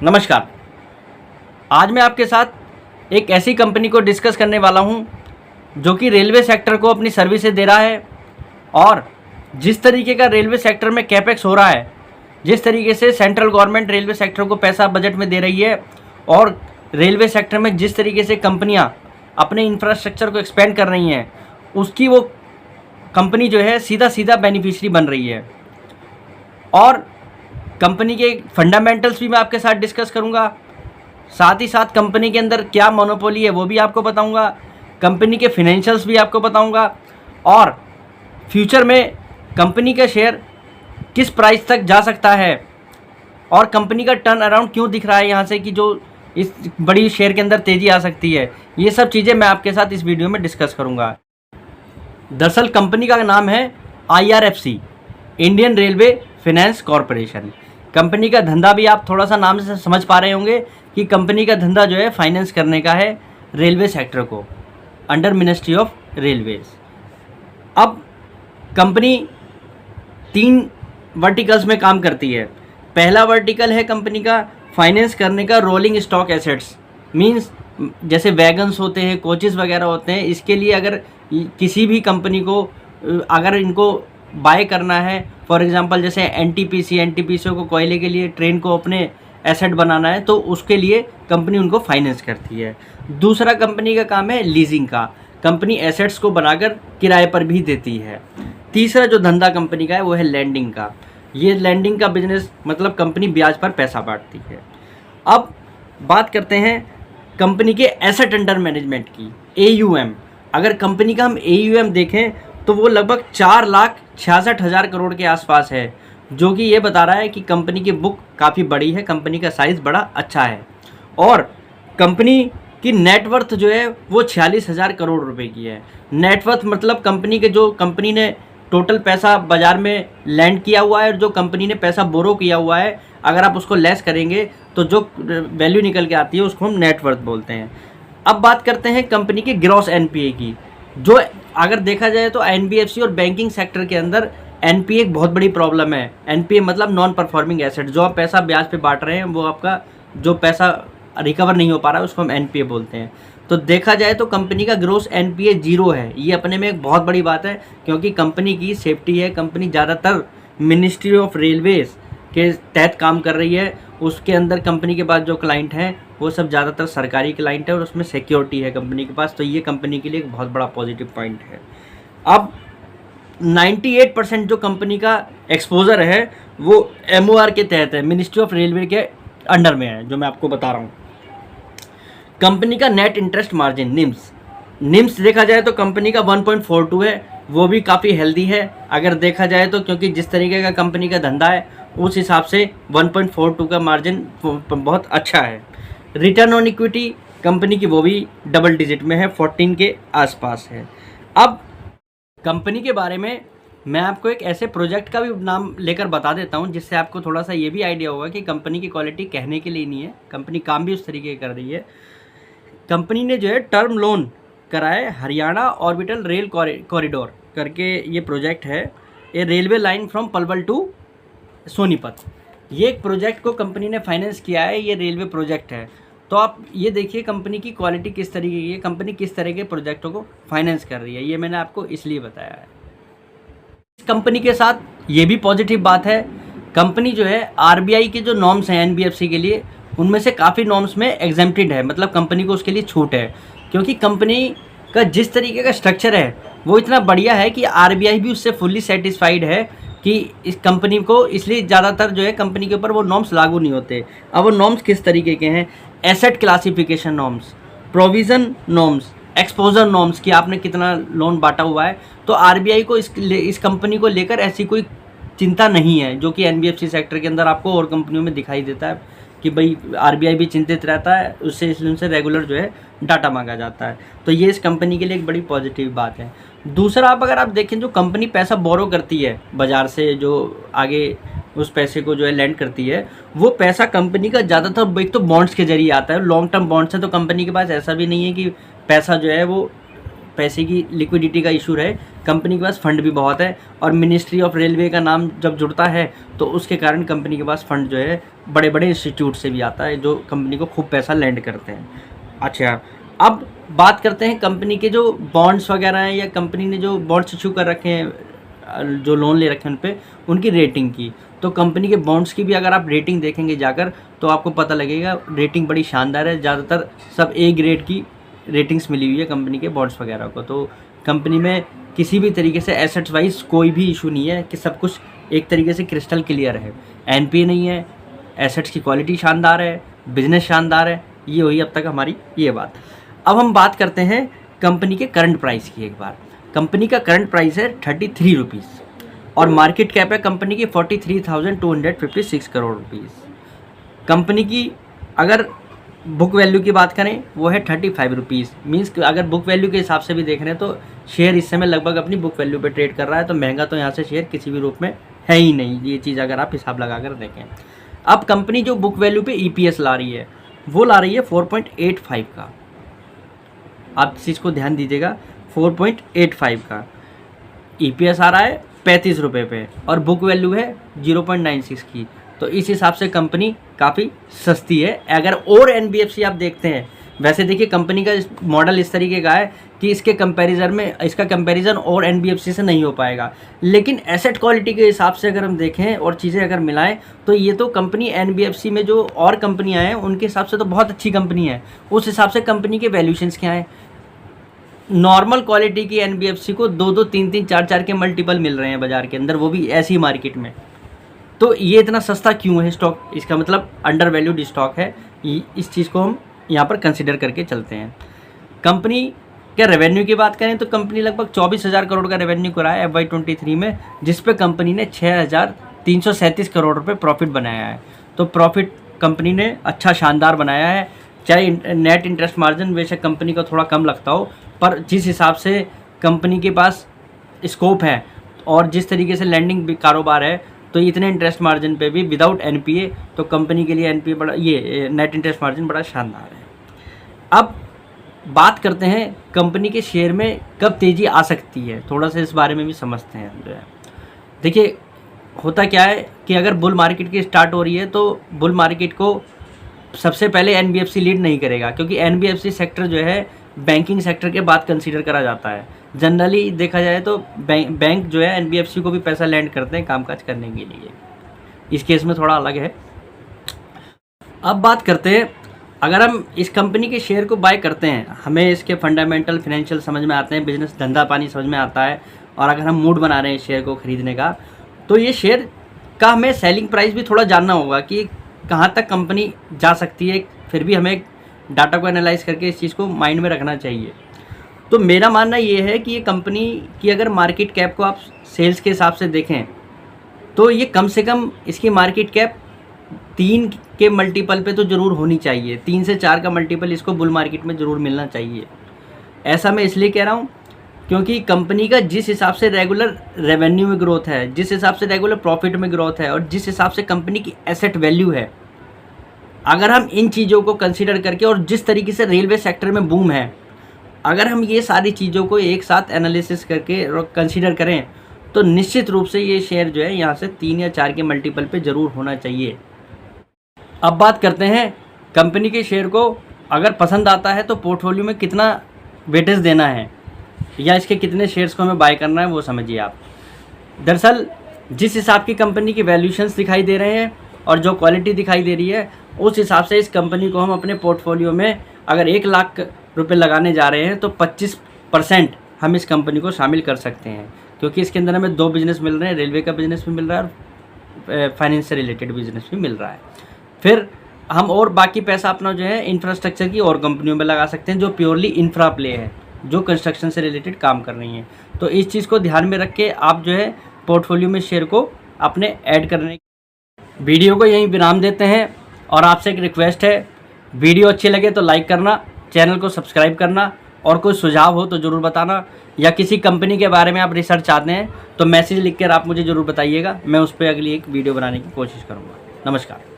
नमस्कार। आज मैं आपके साथ एक ऐसी कंपनी को डिस्कस करने वाला हूं जो कि रेलवे सेक्टर को अपनी सर्विसेज दे रहा है और जिस तरीके का रेलवे सेक्टर में कैपेक्स हो रहा है, जिस तरीके से सेंट्रल गवर्नमेंट रेलवे सेक्टर को पैसा बजट में दे रही है और रेलवे सेक्टर में जिस तरीके से कंपनियां अपने इंफ्रास्ट्रक्चर को एक्सपेंड कर रही हैं, उसकी वो कंपनी जो है सीधा सीधा बेनिफिशियरी बन रही है। और कंपनी के फंडामेंटल्स भी मैं आपके साथ डिस्कस करूंगा, साथ ही साथ कंपनी के अंदर क्या मोनोपोली है वो भी आपको बताऊंगा, कंपनी के फिनेंशियल्स भी आपको बताऊंगा और फ्यूचर में कंपनी का शेयर किस प्राइस तक जा सकता है और कंपनी का टर्न अराउंड क्यों दिख रहा है यहाँ से कि जो इस बड़ी शेयर के अंदर तेज़ी आ सकती है। ये सब चीज़ें मैं आपके साथ इस वीडियो में डिस्कस करूँगा। दरअसल कंपनी का नाम है IRFC, Indian railway finance corporation. Company का धंधा भी आप थोड़ा सा नाम से समझ पा रहे होंगे कि कंपनी का धंधा जो है फाइनेंस करने का है रेलवे सेक्टर को अंडर मिनिस्ट्री ऑफ रेलवेज। अब कंपनी 3 वर्टिकल्स में काम करती है। पहला वर्टिकल है कंपनी का फाइनेंस करने का रोलिंग स्टॉक एसेट्स, मींस जैसे वैगन्स होते हैं, कोचेस वगैरह होते हैं, इसके लिए अगर किसी भी कंपनी को अगर इनको बाय करना है, फॉर एग्जांपल जैसे एनटीपीसी को कोयले के लिए ट्रेन को अपने एसेट बनाना है तो उसके लिए कंपनी उनको फाइनेंस करती है। दूसरा कंपनी का काम है लीजिंग का, कंपनी एसेट्स को बनाकर किराए पर भी देती है। तीसरा जो धंधा कंपनी का है वो है लैंडिंग का। ये लैंडिंग का बिजनेस मतलब कंपनी ब्याज पर पैसा बांटती है। अब बात करते हैं कंपनी के एसेट अंडर मैनेजमेंट की, AUM। अगर कंपनी का हम AUM देखें तो वो लगभग 4,66,000 करोड़ के आसपास है, जो कि ये बता रहा है कि कंपनी की बुक काफ़ी बड़ी है, कंपनी का साइज़ बड़ा अच्छा है। और कंपनी की नेटवर्थ जो है वो 46,000 करोड़ रुपए की है। नेटवर्थ मतलब कंपनी के जो कंपनी ने टोटल पैसा बाज़ार में लैंड किया हुआ है और जो कंपनी ने पैसा बोरो किया हुआ है, अगर आप उसको लेस करेंगे तो जो वैल्यू निकल के आती है उसको हम नेटवर्थ बोलते हैं। अब बात करते हैं कंपनी के ग्रॉस NPA की। जो अगर देखा जाए तो NBFC और बैंकिंग सेक्टर के अंदर NPA एक बहुत बड़ी प्रॉब्लम है। NPA मतलब नॉन परफॉर्मिंग एसेट, जो आप पैसा ब्याज पे बांट रहे हैं वो आपका जो पैसा रिकवर नहीं हो पा रहा है उसको हम NPA बोलते हैं। तो देखा जाए तो कंपनी का ग्रोस NPA 0 है। ये अपने में एक बहुत बड़ी बात है क्योंकि कंपनी की सेफ्टी है। कंपनी ज़्यादातर मिनिस्ट्री ऑफ रेलवेज के तहत काम कर रही है। उसके अंदर कंपनी के पास जो क्लाइंट हैं वो सब ज़्यादातर सरकारी क्लाइंट है और उसमें सिक्योरिटी है कंपनी के पास, तो ये कंपनी के लिए एक बहुत बड़ा पॉजिटिव पॉइंट है। अब 98% जो कंपनी का एक्सपोजर है वो MOR के तहत है, मिनिस्ट्री ऑफ रेलवे के अंडर में है, जो मैं आपको बता रहा हूँ। कंपनी का नेट इंटरेस्ट मार्जिन निम्स देखा जाए तो कंपनी का 1.42 है, वो भी काफ़ी हेल्दी है अगर देखा जाए तो, क्योंकि जिस तरीके का कंपनी का धंधा है उस हिसाब से 1.42 का मार्जिन बहुत अच्छा है। रिटर्न ऑन इक्विटी कंपनी की वो भी डबल डिजिट में है, 14 के आसपास है। अब कंपनी के बारे में मैं आपको एक ऐसे प्रोजेक्ट का भी नाम लेकर बता देता हूं जिससे आपको थोड़ा सा ये भी आइडिया होगा कि कंपनी की क्वालिटी कहने के लिए नहीं है, कंपनी काम भी उस तरीके कर रही है। कंपनी ने जो है टर्म लोन करा है हरियाणा ऑर्बिटल रेल कॉरिडोर करके, ये प्रोजेक्ट है, ये railway line from Palwal to Sonipat. ये एक प्रोजेक्ट को कंपनी ने फाइनेंस किया है, ये रेलवे प्रोजेक्ट है। तो आप ये देखिए कंपनी की क्वालिटी किस तरीके की है, कंपनी किस तरह के प्रोजेक्टों को फाइनेंस कर रही है, ये मैंने आपको इसलिए बताया है। इस कंपनी के साथ ये भी पॉजिटिव बात है, कंपनी जो है RBI के जो नॉर्म्स हैं NBFC के लिए, उनमें से काफ़ी नॉर्म्स में एग्जेम्प्टेड है, मतलब कंपनी को उसके लिए छूट है, क्योंकि कंपनी का जिस तरीके का स्ट्रक्चर है वो इतना बढ़िया है कि RBI भी उससे फुल्ली सेटिस्फाइड है कि इस कंपनी को, इसलिए ज़्यादातर जो है कंपनी के ऊपर वो नॉर्म्स लागू नहीं होते। अब वो नॉर्म्स किस तरीके के हैं? Asset classification norms, provision norms, exposure norms कि आपने कितना लोन बांटा हुआ है। तो RBI को इस कंपनी को लेकर ऐसी कोई चिंता नहीं है, जो कि NBFC सेक्टर के अंदर आपको और कंपनियों में दिखाई देता है कि भाई RBI भी चिंतित रहता है उससे, इसलिए उनसे रेगुलर जो है डाटा मांगा जाता है। तो ये इस कंपनी के लिए एक बड़ी पॉजिटिव बात है। दूसरा, अगर आप देखें जो कंपनी पैसा बोरो करती है बाज़ार से, जो आगे उस पैसे को जो है लैंड करती है, वो पैसा कंपनी का ज़्यादातर एक तो बॉन्ड्स के जरिए आता है, लॉन्ग टर्म बॉन्ड्स है। तो कंपनी के पास ऐसा भी नहीं है कि पैसा जो है वो पैसे की लिक्विडिटी का इशू रहे, कंपनी के पास फंड भी बहुत है, और मिनिस्ट्री ऑफ रेलवे का नाम जब जुड़ता है तो उसके कारण कंपनी के पास फंड जो है बड़े बड़े इंस्टीट्यूट से भी आता है जो कंपनी को खूब पैसा लैंड करते हैं। अच्छा, अब बात करते हैं कंपनी के जो बॉन्ड्स वगैरह हैं या कंपनी ने जो बॉन्ड्स इशू कर रखे हैं, जो लोन ले रखे हैं उन पे उनकी रेटिंग की। तो कंपनी के बॉन्ड्स की भी अगर आप रेटिंग देखेंगे जाकर तो आपको पता लगेगा रेटिंग बड़ी शानदार है। ज़्यादातर सब ए ग्रेड की रेटिंग्स मिली हुई है कंपनी के बॉन्ड्स वगैरह को। तो कंपनी में किसी भी तरीके से एसेट्स वाइज कोई भी इशू नहीं है, कि सब कुछ एक तरीके से क्रिस्टल क्लियर है। एनपीए नहीं है, एसेट्स की क्वालिटी शानदार है, बिजनेस शानदार है। ये हुई अब तक हमारी ये बात। अब हम बात करते हैं कंपनी के करंट प्राइस की। एक बार कंपनी का करंट प्राइस है 33 रुपीज़ और मार्केट कैप है कंपनी की 43,256 करोड़ रुपीज़। कंपनी की अगर बुक वैल्यू की बात करें वो है 35 रुपीज़। मीन्स अगर बुक वैल्यू के हिसाब से भी देख रहे हैं तो शेयर इस समय लगभग अपनी बुक वैल्यू पे ट्रेड कर रहा है। तो महंगा तो यहाँ से शेयर किसी भी रूप में है ही नहीं, ये चीज़ अगर आप हिसाब लगा कर देखें। अब कंपनी जो बुक वैल्यू पे ईपीएस ला रही है वो ला रही है 4.85 का। आप इस चीज़ को ध्यान दीजिएगा, 4.85 का ईपीएस आ रहा है 35 रुपये पे और बुक वैल्यू है 0.96 की। तो इस हिसाब से कंपनी काफ़ी सस्ती है। अगर और एनबीएफसी आप देखते हैं, वैसे देखिए कंपनी का मॉडल इस तरीके का है कि इसका कंपैरिजन और एनबीएफसी से नहीं हो पाएगा, लेकिन एसेट क्वालिटी के हिसाब से अगर हम देखें और चीज़ें अगर मिलाएं तो ये तो कंपनी एनबीएफसी में जो और कंपनियां हैं उनके हिसाब से तो बहुत अच्छी कंपनी है। उस हिसाब से कंपनी के वैल्यूशंस क्या हैं, नॉर्मल क्वालिटी की एनबीएफसी को 2-2, 3-3, 4-4 के मल्टीपल मिल रहे हैं बाज़ार के अंदर, वो भी ऐसी मार्केट में। तो ये इतना सस्ता क्यों है स्टॉक, इसका मतलब अंडर वैल्यूड स्टॉक है। इस चीज़ को हम यहाँ पर कंसिडर करके चलते हैं। कंपनी के रेवेन्यू की बात करें तो कंपनी लगभग 24,000 करोड़ का रेवेन्यू करा है FY23 में, जिस पे कंपनी ने 6,337 करोड़ रुपए प्रॉफिट बनाया है। तो प्रॉफिट कंपनी ने अच्छा शानदार बनाया है। चाहे नेट इंटरेस्ट मार्जिन बेशक कंपनी का थोड़ा कम लगता हो, पर जिस हिसाब से कंपनी के पास स्कोप है और जिस तरीके से लैंडिंग कारोबार है, तो इतने इंटरेस्ट मार्जिन पे भी विदाउट एनपीए, तो कंपनी के लिए एनपीए बड़ा, ये नेट इंटरेस्ट मार्जिन बड़ा शानदार है। अब बात करते हैं कंपनी के शेयर में कब तेज़ी आ सकती है, थोड़ा सा इस बारे में भी समझते हैं जो है। देखिए होता क्या है कि अगर बुल मार्केट की स्टार्ट हो रही है तो बुल मार्केट को सबसे पहले एनबीएफसी लीड नहीं करेगा, क्योंकि एनबीएफसी सेक्टर जो है बैंकिंग सेक्टर के बाद कंसीडर करा जाता है। जनरली देखा जाए तो बैंक जो है एनबीएफसी को भी पैसा लैंड करते हैं कामकाज करने के लिए। इस केस में थोड़ा अलग है। अब बात करते हैं, अगर हम इस कंपनी के शेयर को बाय करते हैं, हमें इसके फंडामेंटल फाइनेंशियल समझ में आते हैं, बिजनेस धंधा पानी समझ में आता है, और अगर हम मूड बना रहे हैं शेयर को ख़रीदने का, तो ये शेयर का हमें सेलिंग प्राइस भी थोड़ा जानना होगा कि कहाँ तक कंपनी जा सकती है। फिर भी हमें डाटा को एनालाइज करके इस चीज़ को माइंड में रखना चाहिए। तो मेरा मानना ये है कि ये कंपनी की अगर मार्केट कैप को आप सेल्स के हिसाब से देखें तो ये कम से कम इसकी मार्केट कैप 3 के मल्टीपल पे तो ज़रूर होनी चाहिए। 3 से 4 का मल्टीपल इसको बुल मार्केट में ज़रूर मिलना चाहिए। ऐसा मैं इसलिए कह रहा हूँ क्योंकि कंपनी का जिस हिसाब से रेगुलर रेवेन्यू में ग्रोथ है, जिस हिसाब से रेगुलर प्रॉफिट में ग्रोथ है और जिस हिसाब से कंपनी की एसेट वैल्यू है, अगर हम इन चीज़ों को कंसीडर करके और जिस तरीके से रेलवे सेक्टर में बूम है, अगर हम ये सारी चीज़ों को एक साथ एनालिसिस करके कंसीडर करें तो निश्चित रूप से ये शेयर जो है यहाँ से 3 या 4 के मल्टीपल पे ज़रूर होना चाहिए। अब बात करते हैं कंपनी के शेयर को अगर पसंद आता है तो पोर्टफोलियो में कितना वेटेज देना है या इसके कितने शेयर्स को हमें बाय करना है वो समझिए आप। दरअसल जिस हिसाब की कंपनी की वैल्यूशंस दिखाई दे रहे हैं और जो क्वालिटी दिखाई दे रही है, उस हिसाब से इस कंपनी को हम अपने पोर्टफोलियो में अगर 1 लाख रुपए लगाने जा रहे हैं तो 25% हम इस कंपनी को शामिल कर सकते हैं, क्योंकि इसके अंदर हमें 2 बिज़नेस मिल रहे हैं, रेलवे का बिज़नेस भी मिल रहा है और फाइनेंस से रिलेटेड बिज़नेस भी मिल रहा है। फिर हम और बाकी पैसा अपना जो है इंफ्रास्ट्रक्चर की और कंपनियों में लगा सकते हैं जो प्योरली इंफ्रा प्ले है, जो कंस्ट्रक्शन से रिलेटेड काम कर रही हैं। तो इस चीज़ को ध्यान में रख के आप जो है पोर्टफोलियो में शेयर को अपने ऐड करने। वीडियो को यहीं विराम देते हैं और आपसे एक रिक्वेस्ट है, वीडियो अच्छी लगे तो लाइक करना, चैनल को सब्सक्राइब करना, और कोई सुझाव हो तो ज़रूर बताना, या किसी कंपनी के बारे में आप रिसर्च चाहते हैं तो मैसेज लिख कर आप मुझे ज़रूर बताइएगा। मैं उस पर अगली एक वीडियो बनाने की कोशिश करूँगा। नमस्कार।